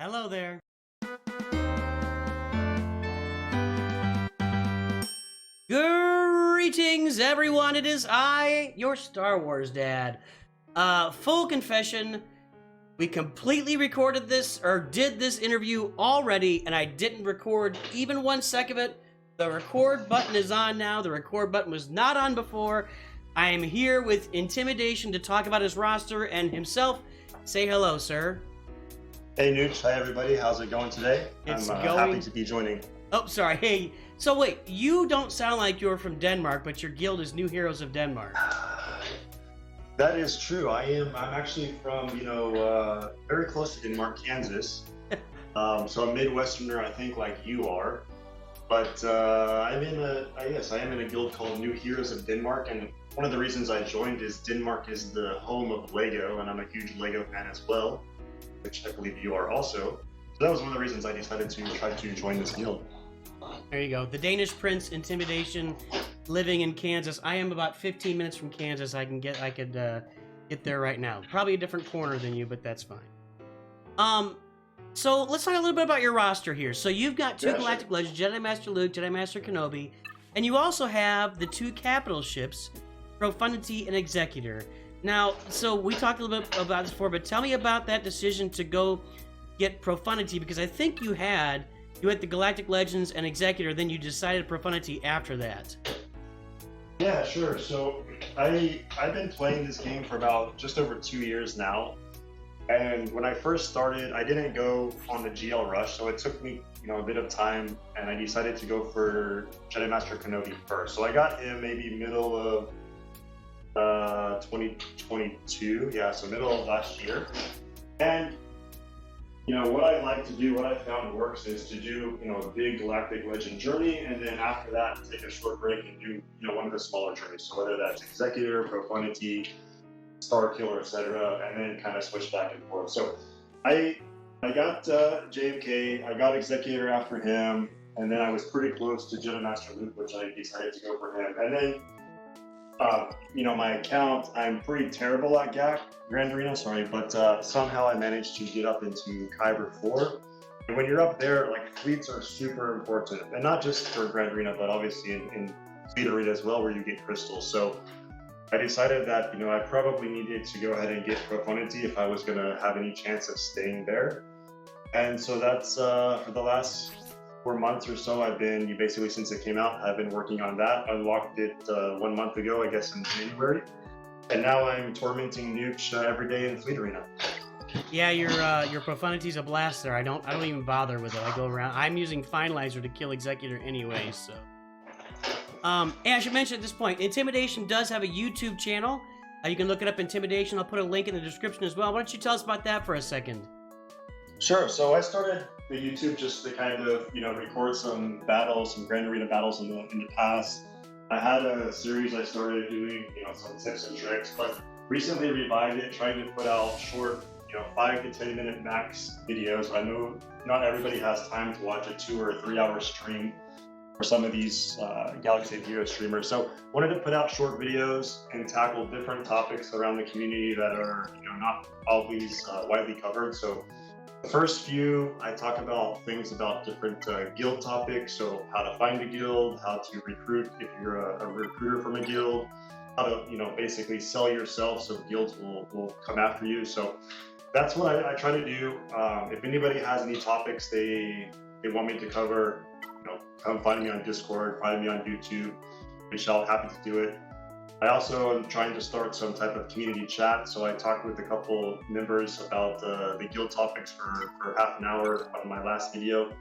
Hello there. Greetings, everyone. It is I, your Star Wars dad. Full confession, we completely recorded this, or did this interview already, and I didn't record even 1 second of it. The record button is on now. The record button was not on before. I am here with Intimmydation to talk about his roster and himself. Say hello, sir. Hey, Nooch. Hi, everybody. How's it going today? It's I'm going... happy to be joining. Oh, sorry. Hey, so wait, you don't sound like you're from Denmark, but your guild is New Heroes of Denmark. That is true. I'm actually from, very close to Denmark, Kansas. So a Midwesterner, I think, like you are. But I am in a guild called New Heroes of Denmark, and one of the reasons I joined is Denmark is the home of Lego, and I'm a huge Lego fan as well, which I believe you are also. So that was one of the reasons I decided to try to join this guild. There you go. The Danish Prince, Intimmydation, living in Kansas. I am about 15 minutes from Kansas. I could get there right now. Probably a different corner than you, but that's fine. So let's talk a little bit about your roster here. So you've got two Galactic Legends, Jedi Master Luke, Jedi Master Kenobi, and you also have the two capital ships, Profundity and Executor. Now, so we talked a little bit about this before, but tell me about that decision to go get Profundity, because I think you had the Galactic Legends and Executor, then you decided Profundity after that. Yeah, sure. So I've been playing this game for about just over 2 years now. And when I first started, I didn't go on the GL rush, so it took me, a bit of time, and I decided to go for Jedi Master Kenobi first. So I got him maybe middle of 2022, so middle of last year. And what I like to do, what I found works is to do, a big Galactic Legend journey, and then after that, take a short break and do, one of the smaller journeys. So whether that's Executor, Profundity, Star Killer, etc., and then kind of switch back and forth. So I got JMK, I got Executor after him, and then I was pretty close to Jedi Master Luke, which I decided to go for him. And then, my account, I'm pretty terrible at Grand Arena, but somehow I managed to get up into Kyber 4. And when you're up there, fleets are super important, and not just for Grand Arena, but obviously in Fleet Arena as well, where you get crystals. So I decided that, I probably needed to go ahead and get Profundity if I was going to have any chance of staying there. And so that's, for the last 4 months or so, basically since it came out, I've been working on that. Unlocked it 1 month ago, I guess in January. And now I'm tormenting Nooch every day in Fleet Arena. Yeah, your Profundity's a blast there. I don't even bother with it. I go around. I'm using Finalizer to kill Executor anyway, so. And I should mention at this point, Intimmydation does have a YouTube channel. You can look it up, Intimmydation. I'll put a link in the description as well. Why don't you tell us about that for a second? Sure. So I started the YouTube just to kind of, record some battles, some Grand Arena battles in the past. I had a series I started doing, some tips and tricks, but recently revived it, trying to put out short, 5 to 10 minute max videos. I know not everybody has time to watch a 2 or 3 hour stream for some of these Galaxy of Heroes streamers. So wanted to put out short videos and tackle different topics around the community that are, not always widely covered. So the first few, I talk about things about different guild topics. So how to find a guild, how to recruit if you're a recruiter from a guild, how to, basically sell yourself so guilds will come after you. So that's what I try to do. If anybody has any topics they want me to cover, come find me on Discord, find me on YouTube, reach out, happy to do it. I also am trying to start some type of community chat, so I talked with a couple members about the guild topics for half an hour on my last video.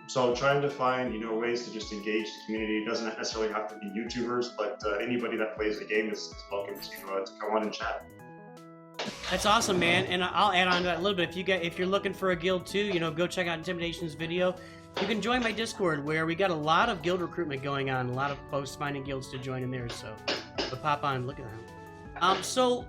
So I'm trying to find, ways to just engage the community. It doesn't necessarily have to be YouTubers, but anybody that plays the game is welcome to come on and chat. That's awesome, man. And I'll add on to that a little bit. If you're looking for a guild too, go check out Intimidation's video. You can join my Discord, where we got a lot of guild recruitment going on, a lot of folks finding guilds to join in there, so pop on and look at that. So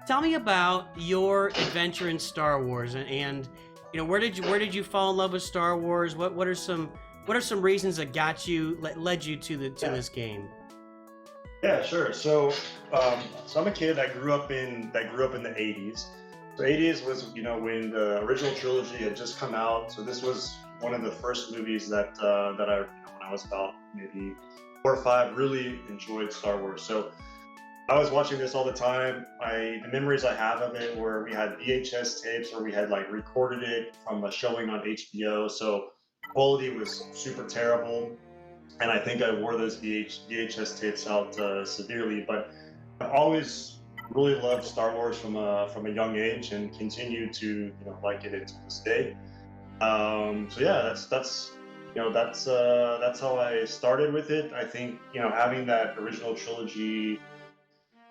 tell me about your adventure in Star Wars, and where did you fall in love with Star Wars? What are some reasons that led you to this game? Yeah, sure. So I'm a kid that grew up in the 80s. So 80s was, when the original trilogy had just come out. So this was one of the first movies that when I was about maybe 4 or 5, really enjoyed Star Wars. So I was watching this all the time. The memories I have of it were we had VHS tapes where we had like recorded it from a showing on HBO. So quality was super terrible, and I think I wore those VHS tapes out severely. But I've always really loved Star Wars from a young age and continue to like it to this day. So yeah, that's how I started with it. I think having that original trilogy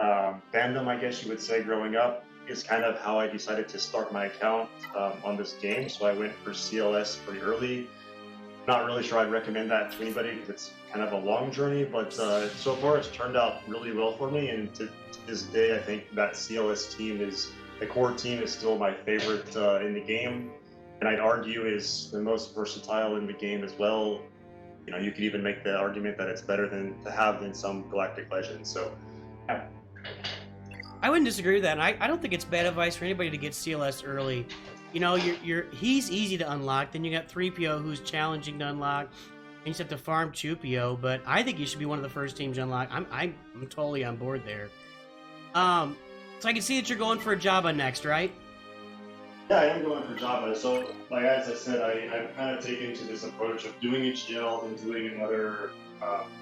fandom, I guess you would say, growing up is kind of how I decided to start my account on this game. So I went for CLS pretty early. Not really sure I'd recommend that to anybody because it's kind of a long journey, but so far it's turned out really well for me. And to this day, I think that CLS team the core team is still my favorite in the game. And I'd argue is the most versatile in the game as well. You could even make the argument that it's better than some Galactic Legends. So, yeah. I wouldn't disagree with that. And I don't think it's bad advice for anybody to get CLS early. He's easy to unlock. Then you got 3PO who's challenging to unlock. And you just have to farm 2PO. But I think you should be one of the first teams to unlock. I'm totally on board there. So I can see that you're going for a Jabba next, right? Yeah, I am going for Jabba. So, like as I said, I've kind of taken to this approach of doing a GL and doing another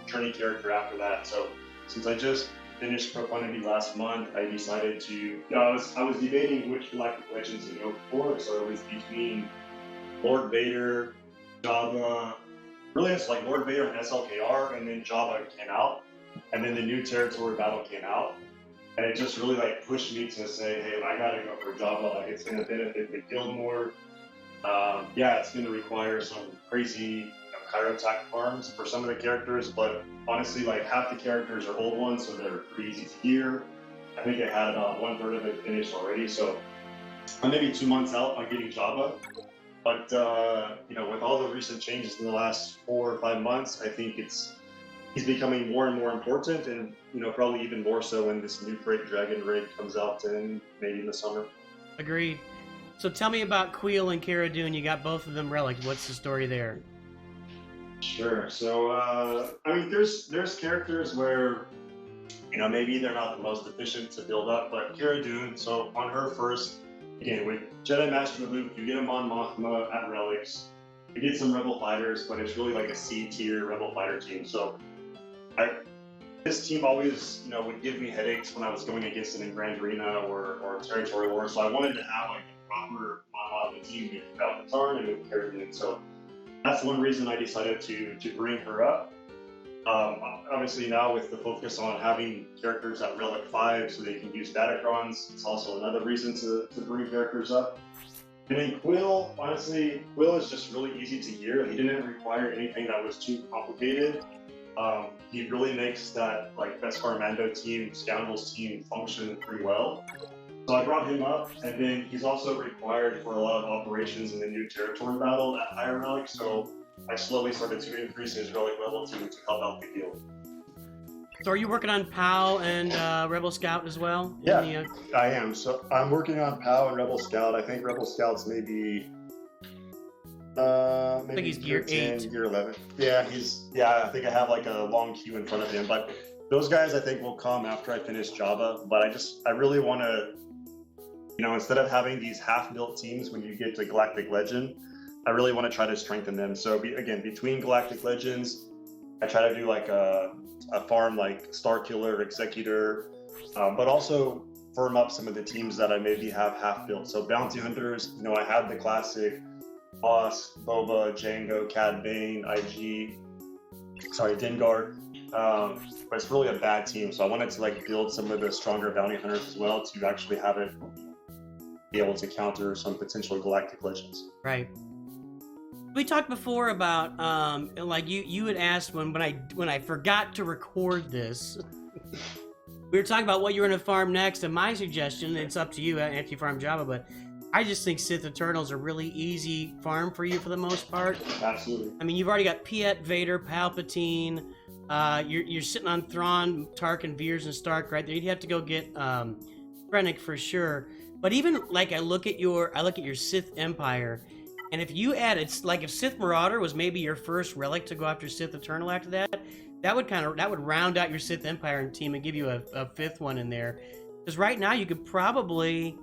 training character after that. So since I just finished Profundity last month, I decided to. I was debating which Galactic Legends to go for. So it was between Lord Vader, Jabba. Really, it's like Lord Vader and SLKR, and then Jabba came out, and then the new territory battle came out, and it just really like pushed me to say, hey, I gotta go for Jabba. Like it's gonna benefit the guild more. Yeah, it's gonna require some crazy Kairotak farms for some of the characters, but honestly, like half the characters are old ones, so they're pretty easy to gear. I think I had about 1/3 of it finished already, so I'm maybe 2 months out on getting Jabba. But with all the recent changes in the last 4 or 5 months, I think he's becoming more and more important, and probably even more so when this new Great Dragon raid comes out maybe in the summer. Agreed. So tell me about Queel and Cara Dune. You got both of them relics. What's the story there? Sure. So, there's characters where, maybe they're not the most efficient to build up, but Cara Dune, so on her first, again, with Jedi Master Luke, you get him on Mothma at relics, you get some Rebel fighters, but it's really like a C-tier Rebel fighter team. So, this team always, would give me headaches when I was going against it in Grand Arena or Territory War, so I wanted to have like a proper Mothma team with Balkatarn and with Cara Dune. So, that's one reason I decided to bring her up. Obviously now with the focus on having characters at Relic 5 so they can use Datacrons, it's also another reason to bring characters up. And then Quill, honestly, Quill is just really easy to gear. He didn't require anything that was too complicated. He really makes that like Beskar Mando team, Scoundrels team function pretty well. So I brought him up, and then he's also required for a lot of operations in the new territory battle at higher relic, so I slowly started to increase his relic level to help out the guild. So are you working on POW and Rebel Scout as well? Yeah, I am. So I'm working on POW and Rebel Scout. I think Rebel Scout's maybe I think he's gear 8. Gear 11. Yeah, I think I have like a long queue in front of him, but those guys I think will come after I finish Jabba, but I really want to, instead of having these half-built teams when you get to Galactic Legend, I really want to try to strengthen them. So again, between Galactic Legends, I try to do like a farm like Starkiller, Executor, but also firm up some of the teams that I maybe have half-built. So Bounty Hunters, I had the classic Boss, Boba, Jango, Cad Bane, Dengar. But it's really a bad team, so I wanted to like build some of the stronger Bounty Hunters as well to actually have it be able to counter some potential Galactic Legends. Right. We talked before about like you had asked when I forgot to record this. We were talking about what you were going to farm next, and my suggestion, it's up to you after you farm Jabba, but I just think Sith Eternals are really easy farm for you for the most part. Absolutely. I mean, you've already got Piet, Vader, Palpatine. You're sitting on Thrawn, Tarkin, Veers, and Stark right there. You'd have to go get Krennic for sure. But even like I look at your Sith Empire, and if you add it's like if Sith Marauder was maybe your first relic to go after Sith Eternal after that, that would round out your Sith Empire team and give you a fifth one in there. Because right now you could probably,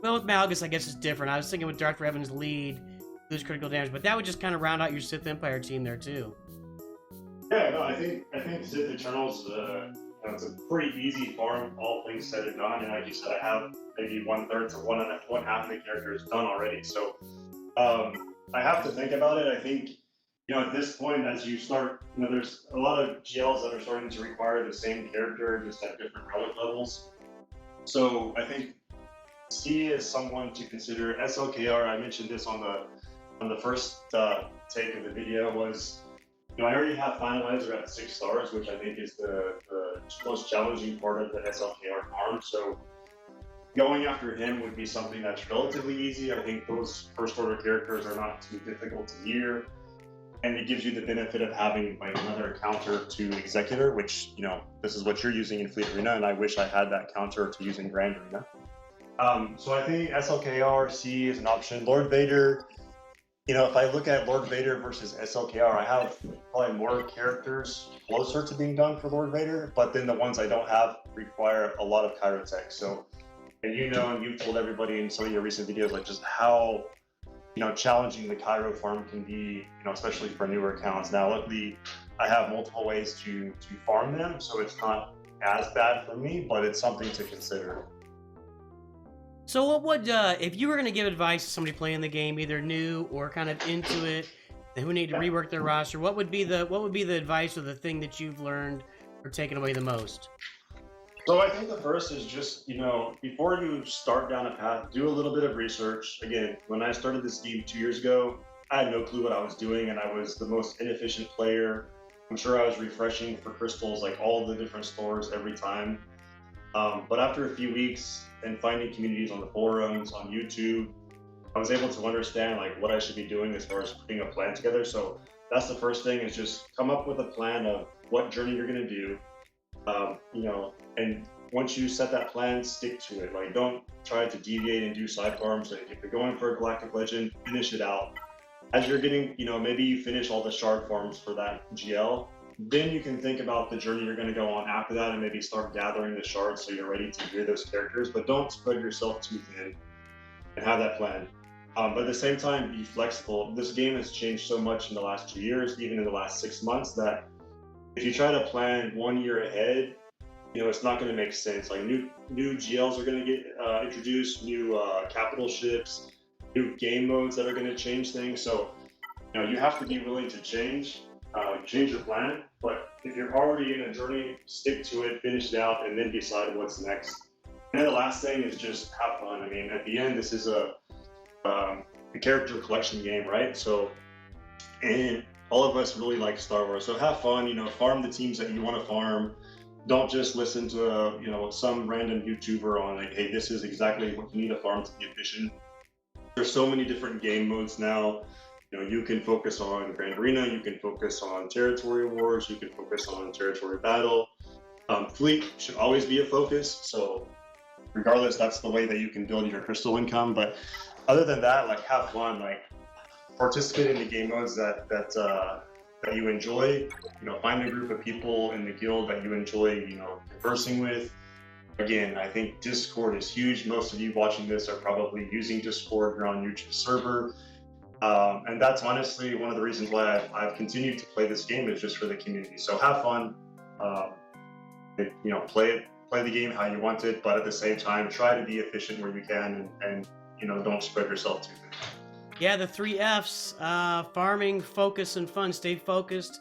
well, with Malgus I guess it's different. I was thinking with Darth Revan's lead, lose critical damage, but that would just kind of round out your Sith Empire team there too. Yeah, no, I think Sith Eternals, it's a pretty easy farm, all things said and done. And like you said, I have maybe 1/3 to one half of the characters done already. So I have to think about it. I think, at this point, as you start, there's a lot of GLs that are starting to require the same character, just at different relic levels. So I think C is someone to consider. SLKR, I mentioned this on the first take of the video, was I already have Finalizer at 6 stars, which I think is the most challenging part of the SLKR farm. So going after him would be something that's relatively easy. I think those first order characters are not too difficult to gear, and it gives you the benefit of having like another counter to Executor, which this is what you're using in Fleet Arena, and I wish I had that counter to use in Grand Arena. So I think SLKR C is an option. Lord Vader. If I look at Lord Vader versus SLKR, I have probably more characters closer to being done for Lord Vader, but then the ones I don't have require a lot of Kyrotech. So, and you've told everybody in some of your recent videos, like just how, challenging the Kyro farm can be, especially for newer accounts. Now, luckily, I have multiple ways to farm them, so it's not as bad for me, but it's something to consider. So what would, if you were going to give advice to somebody playing the game, either new or kind of into it, who need to rework their roster, what would be the advice or the thing that you've learned or taken away the most? So I think the first is just, before you start down a path, do a little bit of research. Again, when I started this game 2 years ago, I had no clue what I was doing, and I was the most inefficient player. I'm sure I was refreshing for crystals, like all the different stores every time. But after a few weeks and finding communities on the forums, on YouTube, I was able to understand like what I should be doing as far as putting a plan together. So that's the first thing, is just come up with a plan of what journey you're going to do. And once you set that plan, stick to it. Like, don't try to deviate and do side farms. Like, if you're going for a Galactic Legend, finish it out. As you're getting, maybe you finish all the shard farms for that GL, then you can think about the journey you're going to go on after that, and maybe start gathering the shards so you're ready to gear those characters. But don't spread yourself too thin, and have that plan. But at the same time, be flexible. This game has changed so much in the last 2 years, even in the last 6 months, that if you try to plan 1 year ahead, it's not going to make sense. Like new GLs are going to get introduced, new capital ships, new game modes that are going to change things. So, you have to be willing to change your plan. But if you're already in a journey, stick to it, finish it out, and then decide what's next. And then the last thing is just have fun. I mean, at the end, this is a character collection game, right? So, and all of us really like Star Wars. So have fun, farm the teams that you want to farm. Don't just listen to, some random YouTuber on like, hey, this is exactly what you need to farm to be efficient. There's so many different game modes now. You can focus on Grand Arena, you can focus on Territory Wars, you can focus on Territory Battle. Fleet should always be a focus. So regardless, that's the way that you can build your crystal income. But other than that, like, have fun, like participate in the game modes that you enjoy. Find a group of people in the guild that you enjoy, conversing with. Again, I think Discord is huge. Most of you watching this are probably using Discord. You're on YouTube server. And that's honestly one of the reasons why I've continued to play this game, is just for the community. So have fun, play the game how you want it, but at the same time, try to be efficient where you can, and don't spread yourself too thin. Yeah, the 3 F's, farming, focus, and fun. Stay focused,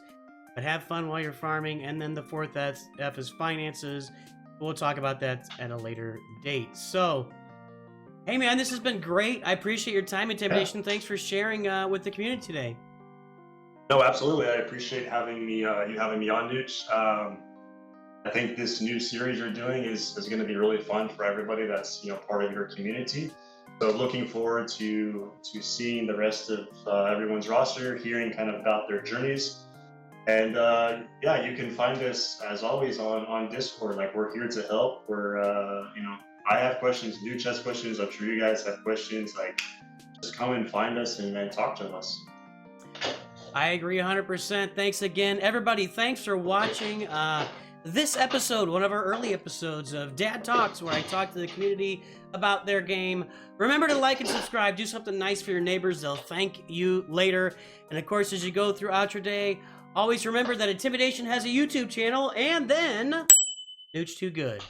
but have fun while you're farming. And then the 4th F is finances. We'll talk about that at a later date. So, hey man, this has been great. I appreciate your time, Intimidation. Thanks for sharing with the community today. No, absolutely. I appreciate having me. You having me on, Nooch. I think this new series you're doing is going to be really fun for everybody that's part of your community. So looking forward to seeing the rest of everyone's roster, hearing kind of about their journeys. And you can find us as always on Discord. Like, we're here to help. We're I have questions, new chess questions. I'm sure you guys have questions. Like, just come and find us and then talk to us. I agree 100%. Thanks again, everybody. Thanks for watching this episode, one of our early episodes of Dad Talks, where I talk to the community about their game. Remember to like and subscribe. Do something nice for your neighbors. They'll thank you later. And of course, as you go throughout your day, always remember that Intimidation has a YouTube channel, and then Nooch Too Good.